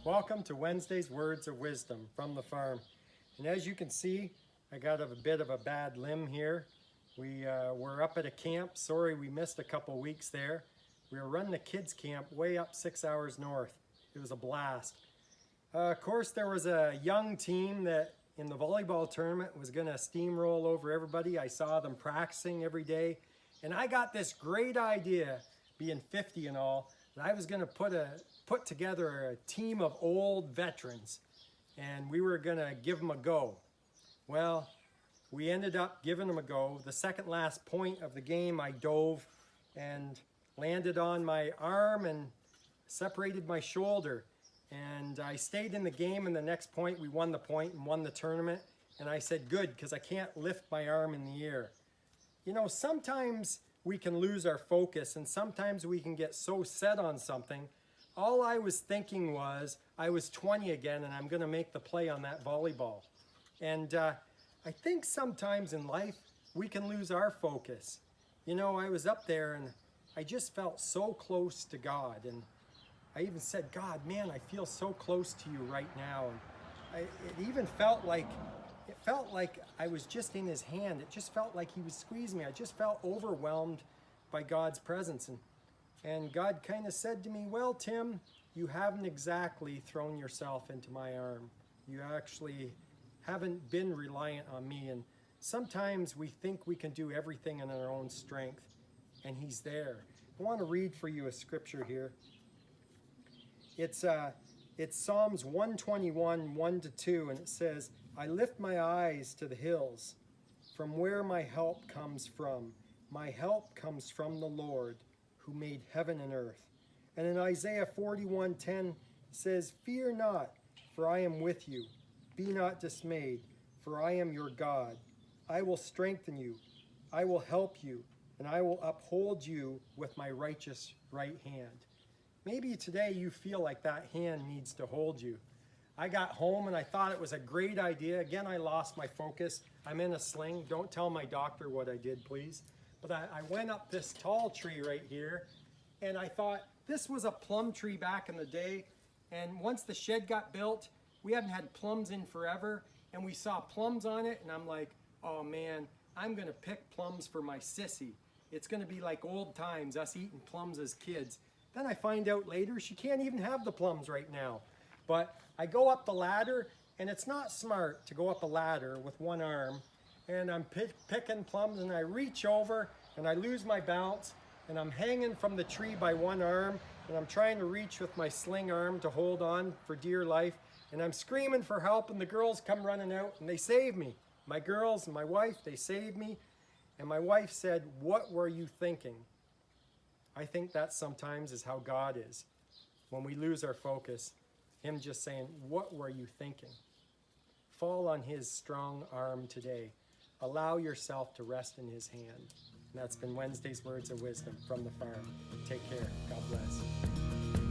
Welcome to Wednesday's Words of Wisdom from the farm. And as you can see, I got a bit of a bad limb here. We're up at a camp. Sorry we missed a couple weeks there. We were running a kids camp way up 6 hours north. It was a blast. Of course, there was a young team that in the volleyball tournament was going to steamroll over everybody. I saw them practicing every day. And I got this great idea, being 50 and all, that I was going to put together a team of old veterans. And we were going to give them a go. Well, we ended up giving them a go. The second last point of the game, I dove and landed on my arm and separated my shoulder. And I stayed in the game, and the next point we won the point and won the tournament. And I said, good, because I can't lift my arm in the air. You know, sometimes we can lose our focus, and sometimes we can get so set on something. All I was thinking was, I was 20 again, and I'm going to make the play on that volleyball. And I think sometimes in life, we can lose our focus. You know, I was up there, and I just felt so close to God. And I even said, God, man, I feel so close to you right now. And it even felt like I was just in his hand. It just felt like he was squeezing me. I just felt overwhelmed by God's presence. And God kind of said to me, well, Tim, you haven't exactly thrown yourself into my arm. You actually haven't been reliant on me. And sometimes we think we can do everything in our own strength, and he's there. I want to read for you a scripture here. It's Psalms 121, 1-2, and it says, I lift my eyes to the hills, from where my help comes from. My help comes from the Lord, who made heaven and earth. And in Isaiah 41:10 says, fear not, for I am with you. Be not dismayed, for I am your God. I will strengthen you. I will help you, and I will uphold you with my righteous right hand. Maybe today you feel like that hand needs to hold you. I got home and I thought it was a great idea. Again, I lost my focus. I'm in a sling. Don't tell my doctor what I did, please. But I went up this tall tree right here, and I thought this was a plum tree back in the day. And once the shed got built, we hadn't had plums in forever, and we saw plums on it, and I'm like, oh man, I'm gonna pick plums for my sissy. It's gonna be like old times, us eating plums as kids. Then I find out later she can't even have the plums right now. But I go up the ladder, and it's not smart to go up a ladder with one arm, and I'm picking plums, and I reach over and I lose my balance, and I'm hanging from the tree by one arm, and I'm trying to reach with my sling arm to hold on for dear life, and I'm screaming for help, and the girls come running out and they save me. My girls and my wife, they saved me. And my wife said, what were you thinking? I think that sometimes is how God is. When we lose our focus, him just saying, what were you thinking? Fall on his strong arm today. Allow yourself to rest in his hand. And that's been Wednesday's Words of Wisdom from the farm. Take care. God bless.